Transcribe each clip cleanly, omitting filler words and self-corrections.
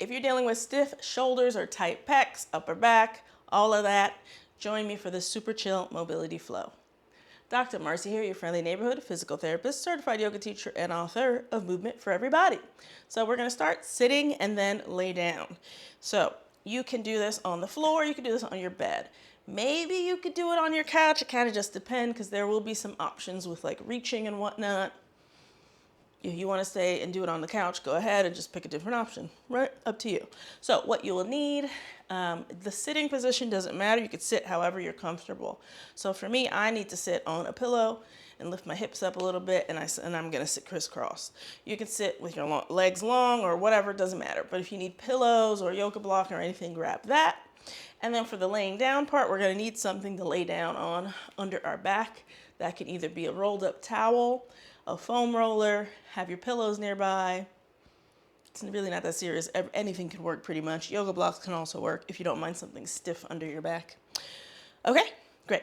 If you're dealing with stiff shoulders or tight pecs, upper back, all of that, join me for the super chill mobility flow. Dr. Marcia here, your friendly neighborhood physical therapist, certified yoga teacher, and author of Movement for Everybody. So we're gonna start sitting and then lay down. So you can do this on the floor, you can do this on your bed. Maybe you could do it on your couch, it kind of just depends because there will be some options with like reaching and whatnot. If you want to stay and do it on the couch, go ahead and just pick a different option, right? Up to you. So what you will need, the sitting position doesn't matter. You could sit however you're comfortable. So for me, I need to sit on a pillow and lift my hips up a little bit, and I'm going to sit crisscross. You can sit with your legs long or whatever, it doesn't matter. But if you need pillows or yoga block or anything, grab that. And then for the laying down part, we're going to need something to lay down on under our back. That can either be a rolled up towel, a foam roller, have your pillows nearby. It's really not that serious. Anything can work pretty much. Yoga blocks can also work if you don't mind something stiff under your back. Okay, great.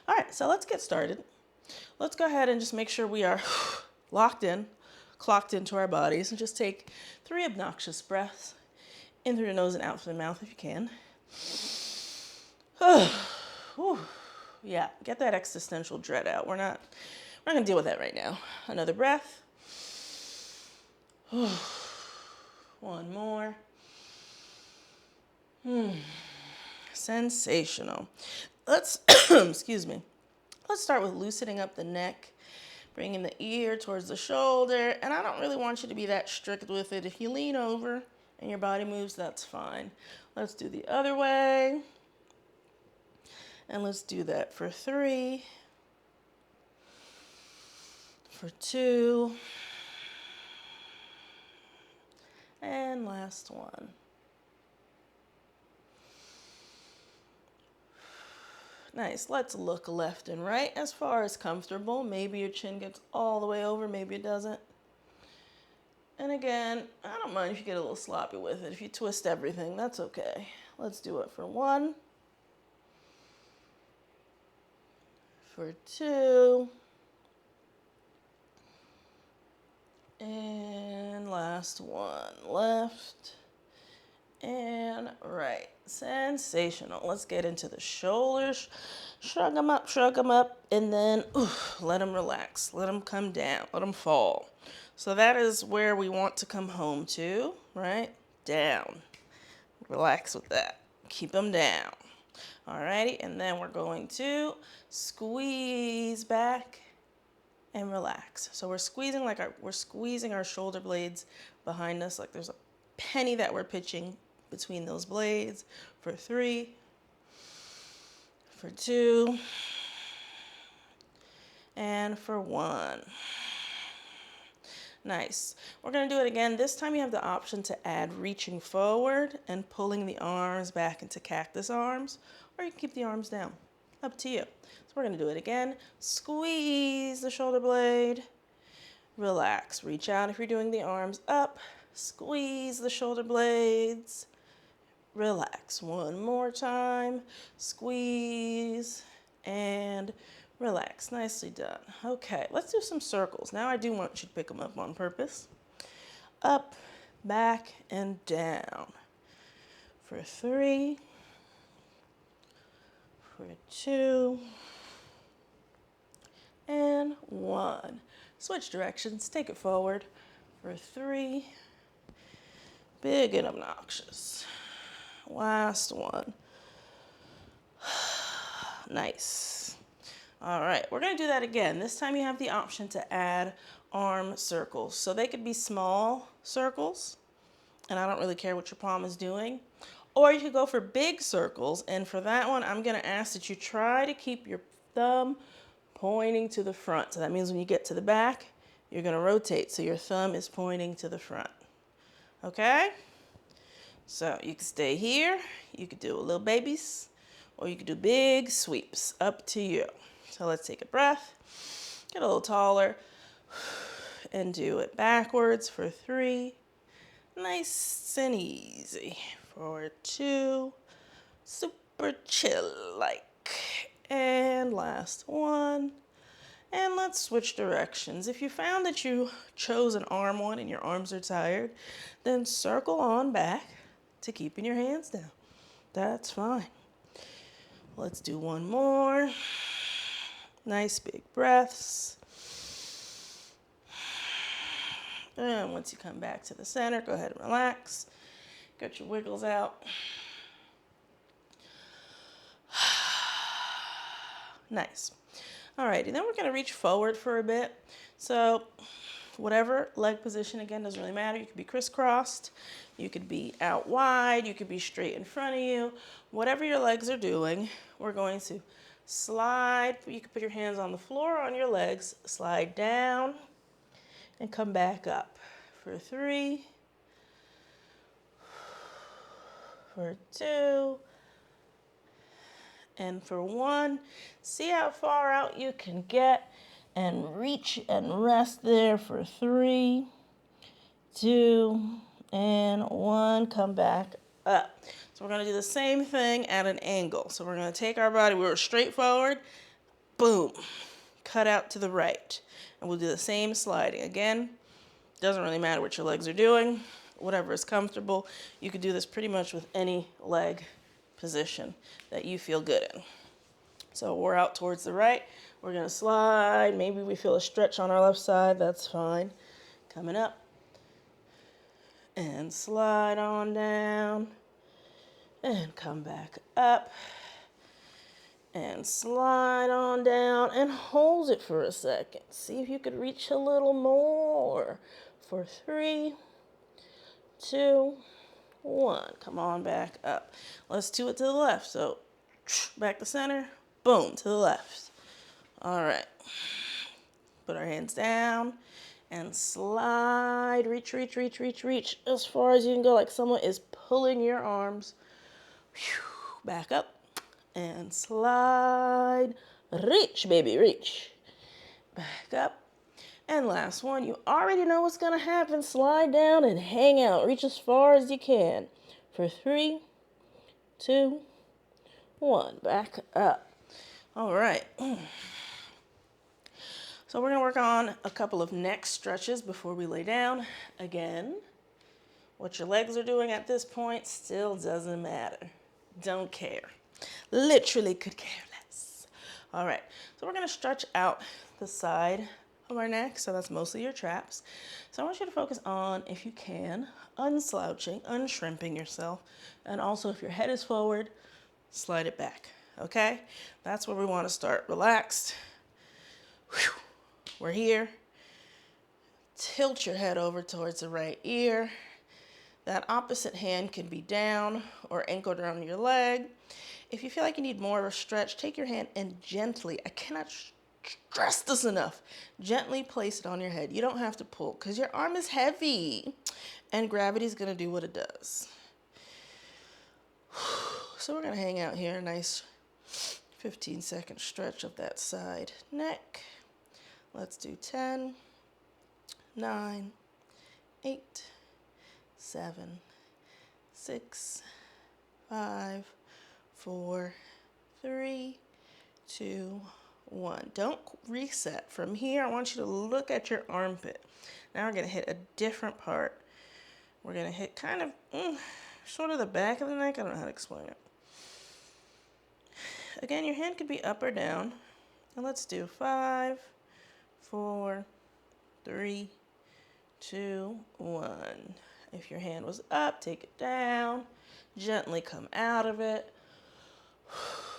All right, so let's get started. Let's go ahead and just make sure we are locked in, clocked into our bodies, and just take 3 obnoxious breaths in through the nose and out through the mouth if you can. Yeah, get that existential dread out. We're not gonna deal with that right now. Another breath. One more. Sensational. Let's, excuse me. Let's start with loosening up the neck, bringing the ear towards the shoulder. And I don't really want you to be that strict with it. If you lean over and your body moves, that's fine. Let's do the other way. And let's do that for 3, for 2, and last one. Nice. Let's look left and right as far as comfortable. Maybe your chin gets all the way over, maybe it doesn't. And again, I don't mind if you get a little sloppy with it. If you twist everything, that's okay. Let's do it for 1, for 2, and last one. Left and right. Sensational. Let's get into the shoulders. Shrug them up, and then let them relax. Let them come down. Let them fall. So that is where we want to come home to, right? Down. Relax with that. Keep them down. Alrighty, and then we're going to squeeze back and relax. So we're squeezing our shoulder blades behind us, like there's a penny that we're pitching between those blades. For 3, for 2, and for 1. Nice. We're going to do it again. This time you have the option to add reaching forward and pulling the arms back into cactus arms, or you can keep the arms down. Up to you. So we're going to do it again. Squeeze the shoulder blade. Relax. Reach out if you're doing the arms up. Squeeze the shoulder blades. Relax. One more time. Squeeze and relax. Nicely done. Okay, let's do some circles. Now I do want you to pick them up on purpose. Up, back, and down. For 3, for 2, and 1. Switch directions. Take it forward. For 3. Big and obnoxious. Last one. Nice. All right, we're going to do that again. This time you have the option to add arm circles. So they could be small circles, and I don't really care what your palm is doing. Or you could go for big circles, and for that one, I'm going to ask that you try to keep your thumb pointing to the front. So that means when you get to the back, you're going to rotate so your thumb is pointing to the front. Okay? So you can stay here, you could do little babies, or you could do big sweeps. Up to you. So let's take a breath, get a little taller, and do it backwards for 3. Nice and easy. For 2, super chill-like. And last one. And let's switch directions. If you found that you chose an arm one and your arms are tired, then circle on back. to keeping your hands down. That's fine. Let's do one more. Nice big breaths. And once you come back to the center, go ahead and relax. Get your wiggles out. Nice. Alrighty, then we're going to reach forward for a bit. So whatever leg position, again, doesn't really matter. You could be crisscrossed, you could be out wide, you could be straight in front of you. Whatever your legs are doing, we're going to slide. You can put your hands on the floor, on your legs, slide down, and come back up for 3, for 2, and for 1. See how far out you can get and reach and rest there for 3, 2, and 1. Come back up. So we're going to do the same thing at an angle. So we're going to take our body, we're straight forward, boom, cut out to the right. And we'll do the same sliding. Again, doesn't really matter what your legs are doing, whatever is comfortable. You could do this pretty much with any leg position that you feel good in. So we're out towards the right. We're going to slide. Maybe we feel a stretch on our left side. That's fine. Coming up. And slide on down. And come back up. And slide on down. And hold it for a second. See if you could reach a little more. For 3, 2, 1. Come on back up. Let's do it to the left. So back to center. Boom, to the left. All right. Put our hands down and slide. Reach, reach, reach, reach, reach as far as you can go, like someone is pulling your arms. Back up and slide. Reach, baby, reach. Back up. And last one, you already know what's going to happen. Slide down and hang out. Reach as far as you can. For 3, 2, 1. Back up. All right. So we're going to work on a couple of neck stretches before we lay down. Again, what your legs are doing at this point still doesn't matter. Don't care. Literally could care less. All right. So we're going to stretch out the side of our neck, so that's mostly your traps. So I want you to focus on, if you can, unslouching, unshrimping yourself, and also if your head is forward, slide it back, okay? That's where we want to start. Relaxed. Whew. We're here. Tilt your head over towards the right ear. That opposite hand can be down or anchored around your leg. If you feel like you need more of a stretch, take your hand and gently, I cannot stress this enough, gently place it on your head. You don't have to pull because your arm is heavy and gravity is going to do what it does. So we're going to hang out here, a nice 15-second stretch of that side neck. Let's do 10, 9, 8, 7, 6, 5, 4, 3, 2, 1. Don't reset. From here, I want you to look at your armpit. Now we're going to hit a different part. We're going to hit kind of sort of the back of the neck. I don't know how to explain it. Again, your hand could be up or down. And let's do 5, 4, 3, 2, 1. If your hand was up, take it down. Gently come out of it.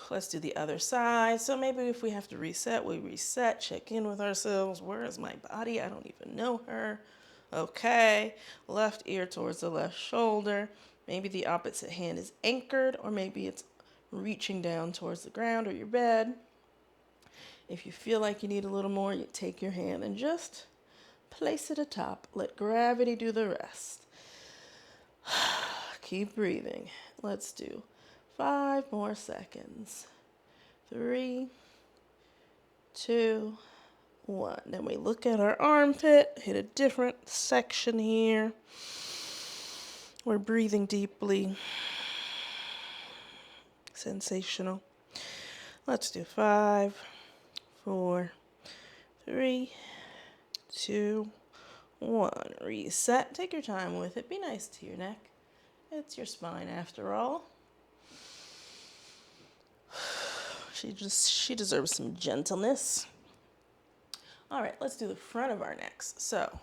Let's do the other side. So maybe if we have to reset, we reset, check in with ourselves. Where is my body? I don't even know her. Okay. Left ear towards the left shoulder. Maybe the opposite hand is anchored, or maybe it's reaching down towards the ground or your bed. If you feel like you need a little more, you take your hand and just place it atop. Let gravity do the rest. Keep breathing. Let's do 5 more seconds. 3, 2, 1. Then we look at our armpit, hit a different section here. We're breathing deeply. Sensational. Let's do 5, 4, 3, 2, 1. Reset. Take your time with it. Be nice to your neck It's your spine after all. She deserves some gentleness. All right, let's do the front of our necks. So,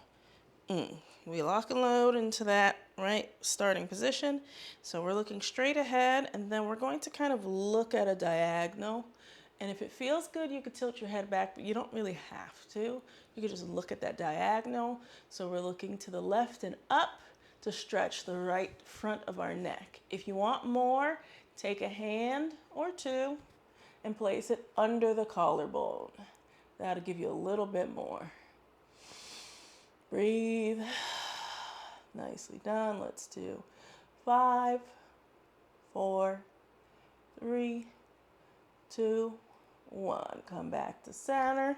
we lock and load into that, right, starting position. So we're looking straight ahead, and then we're going to kind of look at a diagonal. And if it feels good, you could tilt your head back, but you don't really have to. You could just look at that diagonal. So we're looking to the left and up to stretch the right front of our neck. If you want more, take a hand or two and place it under the collarbone. That'll give you a little bit more. Breathe. Nicely done. Let's do 5, 4, 3, 2, 1. Come back to center.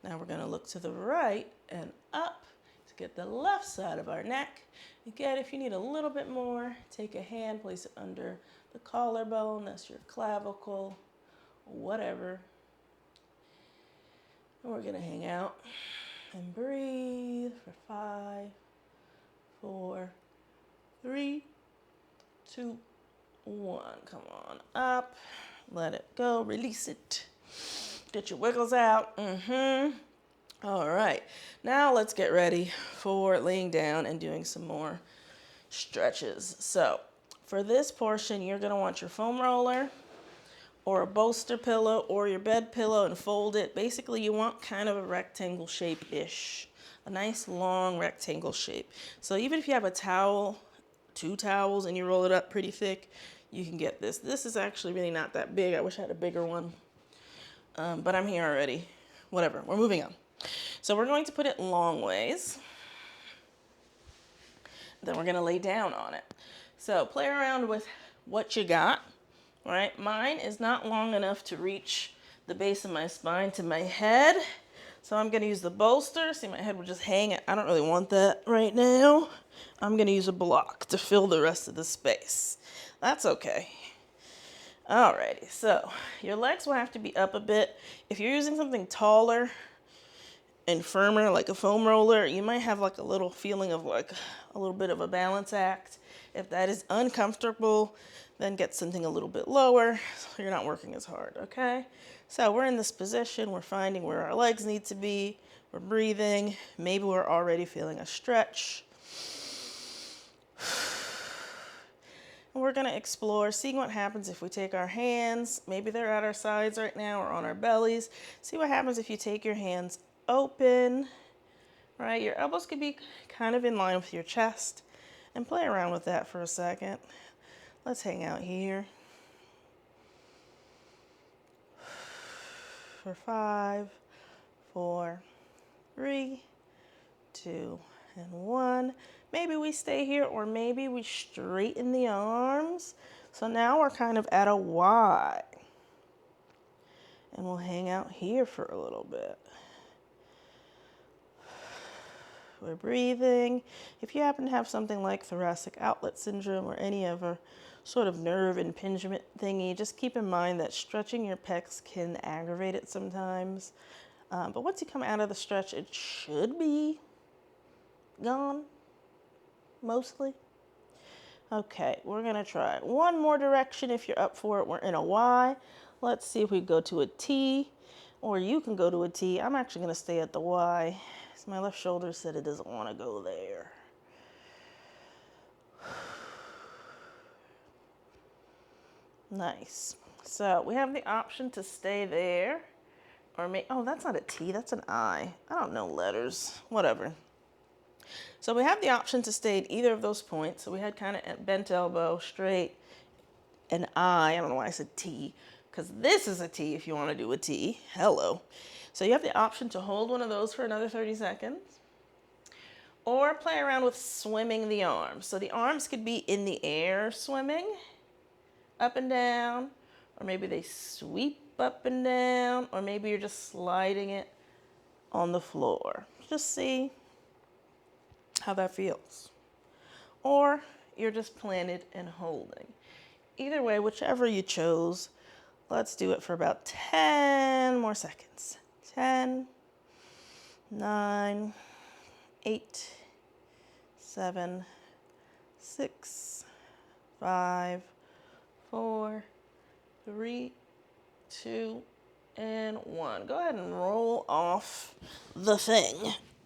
Now we're going to look to the right and up to get the left side of our neck. Again, if you need a little bit more, take a hand, place it under the collarbone. That's your clavicle, whatever. And we're going to hang out and breathe for 5, 4, 3, 2, 1. Come on up. Let it go. Release it. Get your wiggles out. All right. Now let's get ready for laying down and doing some more stretches. So for this portion, you're going to want your foam roller or a bolster pillow or your bed pillow and fold it. Basically, you want kind of a rectangle shape-ish, a nice long rectangle shape. So even if you have a towel, 2 towels, and you roll it up pretty thick, you can get this. This is actually really not that big. I wish I had a bigger one, but I'm here already. Whatever, we're moving on. So we're going to put it long ways. Then we're gonna lay down on it. So play around with what you got. Right, mine is not long enough to reach the base of my spine to my head. So I'm gonna use the bolster. See, my head will just hang. I don't really want that right now. I'm gonna use a block to fill the rest of the space. That's okay. Alrighty, so your legs will have to be up a bit. If you're using something taller and firmer, like a foam roller, you might have like a little feeling of like a little bit of a balance act. If that is uncomfortable, then get something a little bit lower so you're not working as hard, okay? So we're in this position, we're finding where our legs need to be, we're breathing, maybe we're already feeling a stretch. And we're gonna explore, seeing what happens if we take our hands, maybe they're at our sides right now or on our bellies. See what happens if you take your hands open, right? Your elbows could be kind of in line with your chest, and play around with that for a second. Let's hang out here for 5, 4, 3, 2, and 1. Maybe we stay here, or maybe we straighten the arms. So now we're kind of at a Y. And we'll hang out here for a little bit. We're breathing. If you happen to have something like thoracic outlet syndrome or any other sort of nerve impingement thingy, just keep in mind that stretching your pecs can aggravate it sometimes. But once you come out of the stretch, it should be gone, mostly. Okay, we're gonna try one more direction if you're up for it. We're in a Y. Let's see if we go to a T, or you can go to a T. I'm actually gonna stay at the Y. My left shoulder said it doesn't want to go there. Nice. So we have the option to stay there, or oh, that's not a T, that's an I. I don't know letters, whatever. So we have the option to stay at either of those points. So we had kind of bent elbow, straight, an I don't know why I said T, because this is a T if you want to do a T. Hello. So you have the option to hold one of those for another 30 seconds, or play around with swimming the arms. So the arms could be in the air swimming, up and down, or maybe they sweep up and down, or maybe you're just sliding it on the floor. Just see how that feels. Or you're just planted and holding. Either way, whichever you chose, let's do it for about 10 more seconds. 10, 9, 8, 7, 6, 5, 4, 3, 2, and 1. Go ahead and roll off the thing.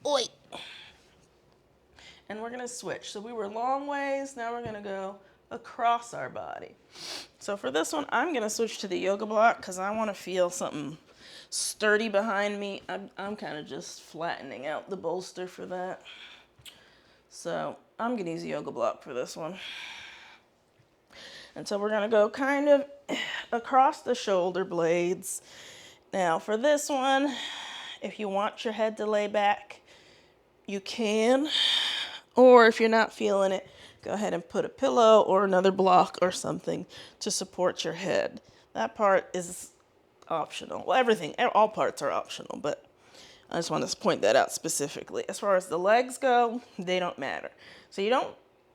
Oi. And we're going to switch. So we were long ways. Now we're going to go across our body. So for this one, I'm going to switch to the yoga block because I want to feel something sturdy behind me. I'm kind of just flattening out the bolster for that. So I'm going to use a yoga block for this one. And so we're going to go kind of across the shoulder blades. Now for this one, if you want your head to lay back, you can. Or if you're not feeling it, go ahead and put a pillow or another block or something to support your head. That part is optional. Well, all parts are optional, but I just want to point that out specifically. As far as the legs go, they don't matter. So you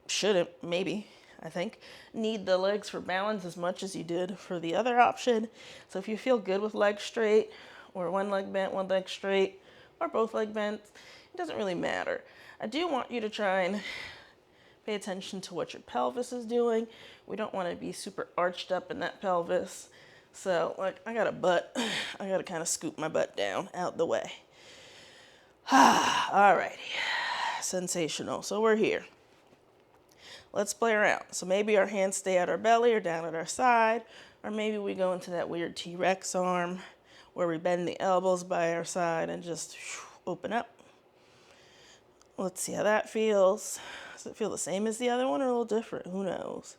shouldn't, I think, need the legs for balance as much as you did for the other option. So if you feel good with legs straight, or one leg bent, one leg straight, or both leg bent, it doesn't really matter. I do want you to try and pay attention to what your pelvis is doing. We don't want to be super arched up in that pelvis. So, like, I got a butt. I got to kind of scoop my butt down out the way. Alrighty. Sensational. So we're here. Let's play around. So maybe our hands stay at our belly or down at our side, or maybe we go into that weird T-Rex arm where we bend the elbows by our side and just open up. Let's see how that feels. Does it feel the same as the other one or a little different? Who knows?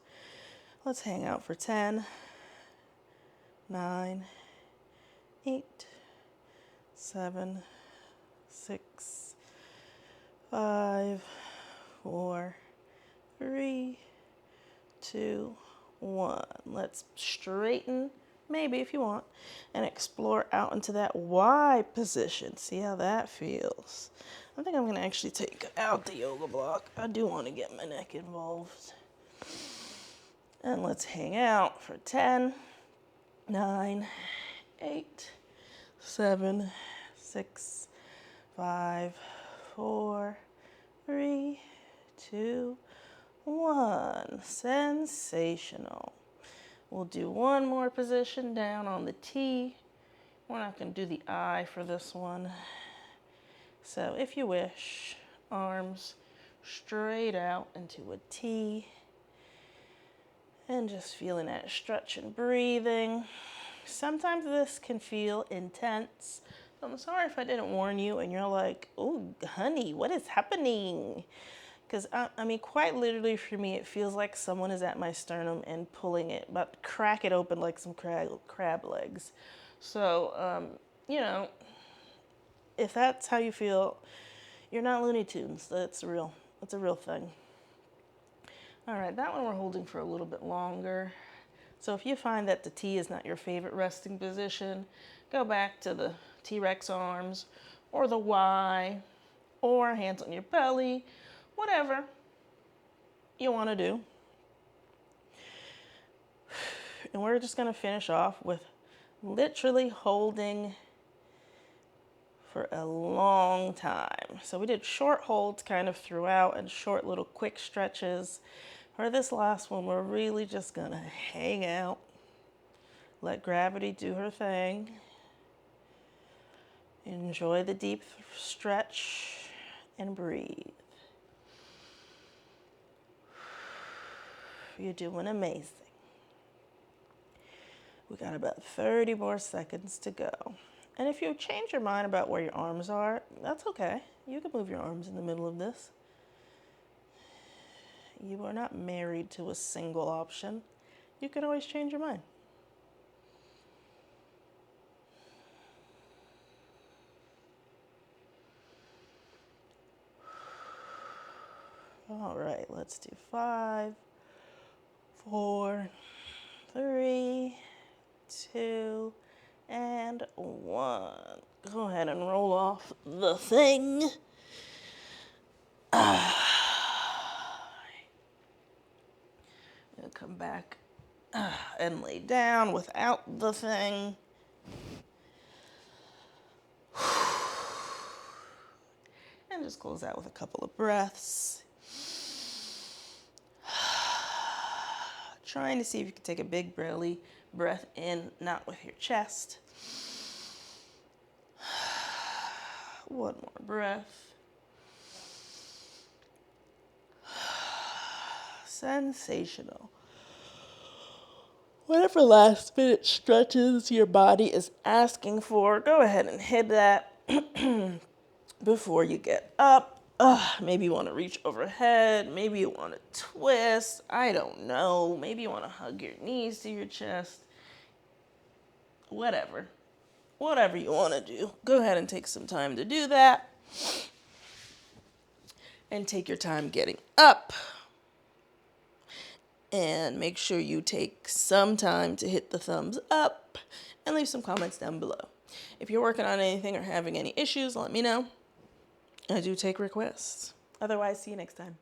Let's hang out for 10, 9, 8, 7, 6, 5, 4, 3, 2, 1. Let's straighten, maybe if you want, and explore out into that Y position. See how that feels. I think I'm going to actually take out the yoga block. I do want to get my neck involved. And let's hang out for 10, 9, 8, 7, 6, 5, 4, 3, 2, 1. Sensational. We'll do one more position down on the T. We're not going to do the I for this one. So if you wish, arms straight out into a T. And just feeling that stretch and breathing. Sometimes this can feel intense. So I'm sorry if I didn't warn you and you're like, oh, honey, what is happening? Because, I mean, quite literally for me, it feels like someone is at my sternum and pulling it, but crack it open like some crab legs. So, you know, if that's how you feel, you're not Looney Tunes. That's real. That's a real thing. All right, that one we're holding for a little bit longer. So if you find that the T is not your favorite resting position, go back to the T-Rex arms or the Y or hands on your belly, whatever you want to do. And we're just going to finish off with literally holding for a long time. So we did short holds kind of throughout and short little quick stretches. For this last one, we're really just going to hang out, let gravity do her thing, enjoy the deep stretch, and breathe. You're doing amazing. We got about 30 more seconds to go. And if you change your mind about where your arms are, that's okay. You can move your arms in the middle of this. You are not married to a single option. You can always change your mind. All right, let's do 5, 4, 3, 2, and 1. Go ahead and roll off the thing. Come back and lay down without the thing. And just close out with a couple of breaths. trying to see if you can take a big belly breath in, not with your chest. One more breath. Sensational. Whatever last minute stretches your body is asking for, go ahead and hit that before you get up. Maybe you want to reach overhead. Maybe you want to twist. I don't know. Maybe you want to hug your knees to your chest. Whatever. Whatever you want to do. Go ahead and take some time to do that. And take your time getting up. And make sure you take some time to hit the thumbs up and leave some comments down below. If you're working on anything or having any issues, let me know. I do take requests. Otherwise, see you next time.